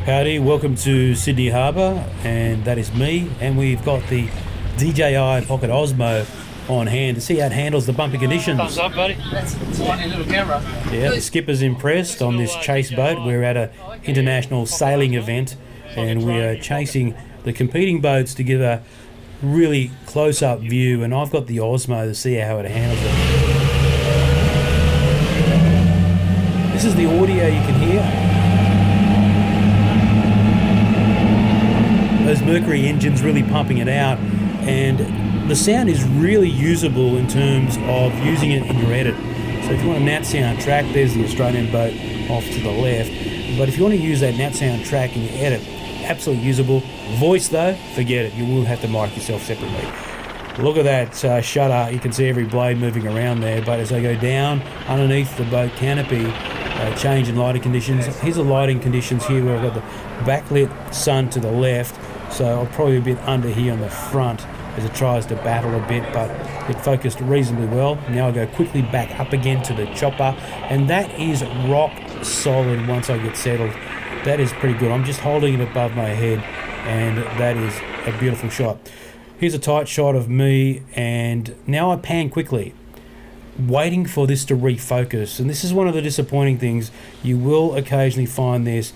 Howdy, welcome to Sydney Harbour, and that is me, and we've got the DJI Pocket Osmo on hand to see how it handles the bumpy conditions. Thumbs up, buddy. That's a tiny little camera. Yeah, the skipper's impressed on this chase boat. We're at an international sailing event, and we are chasing the competing boats to give a really close-up view, and I've got the Osmo to see how it handles it. This is the audio you can hear. Those Mercury engines really pumping it out, and the sound is really usable in terms of using it in your edit. So if you want a nat sound track, there's the Australian boat off to the left. But if you want to use that nat sound track in your edit, absolutely usable. Voice though, forget it. You will have to mic yourself separately. Look at that shutter. You can see every blade moving around there. But as I go down underneath the boat canopy, change in lighting conditions. Here's the lighting conditions here where I've got the backlit sun to the left. So I'll probably be a bit under here on the front as it tries to battle a bit, but it focused reasonably well. Now I go quickly back up again to the chopper, and that is rock solid once I get settled. That is pretty good. I'm just holding it above my head, and that is a beautiful shot. Here's a tight shot of me, and now I pan quickly, waiting for this to refocus. And this is one of the disappointing things. You will occasionally find this.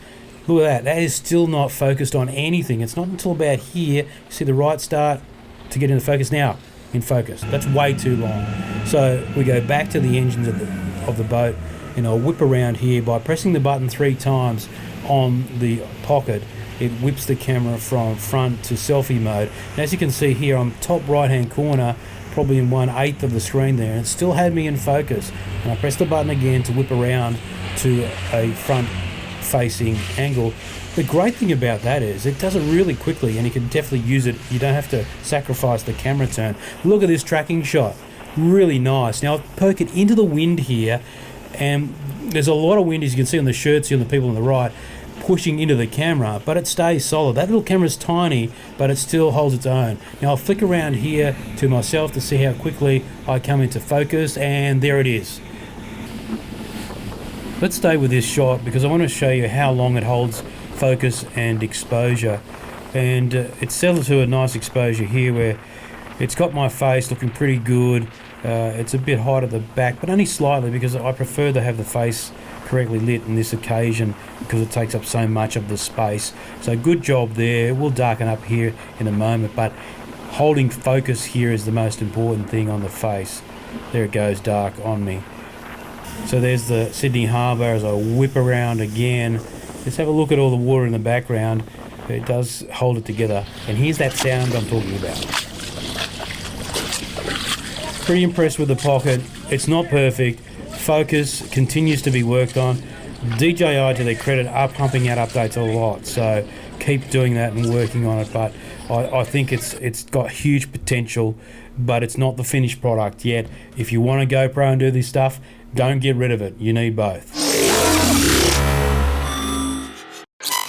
Look at that, that is still not focused on anything. It's not until about here, you see the right start to get into focus. Now, in focus. That's way too long. So we go back to the engines of the boat, and I'll whip around here by pressing the button 3 times on the Pocket. It whips the camera from front to selfie mode. And as you can see here, I'm top right hand corner, probably in 1/8 of the screen there, and it still had me in focus. And I press the button again to whip around to a front facing angle. The great thing about that is it does it really quickly, and you can definitely use it. You don't have to sacrifice the camera turn. Look at this tracking shot, really nice. Now I've perked it into the wind here, and there's a lot of wind, as you can see on the shirts here and the people on the right, pushing into the camera, but it stays solid. That little camera's tiny, but it still holds its own. Now I'll flick around here to myself to see how quickly I come into focus, and there it is. Let's stay with this shot because I want to show you how long it holds focus and exposure. And it's settled to a nice exposure here where it's got my face looking pretty good. It's a bit hot at the back, but only slightly, because I prefer to have the face correctly lit in this occasion because it takes up so much of the space. So good job there. We'll darken up here in a moment, but holding focus here is the most important thing on the face. There it goes dark on me. So there's the Sydney Harbour as I whip around again. Let's have a look at all the water in the background. It does hold it together. And here's that sound I'm talking about. Pretty impressed with the Pocket. It's not perfect. Focus continues to be worked on. DJI, to their credit, are pumping out updates a lot. So keep doing that and working on it. But I think it's got huge potential, but it's not the finished product yet. If you want to GoPro and do this stuff, don't get rid of it. You need both.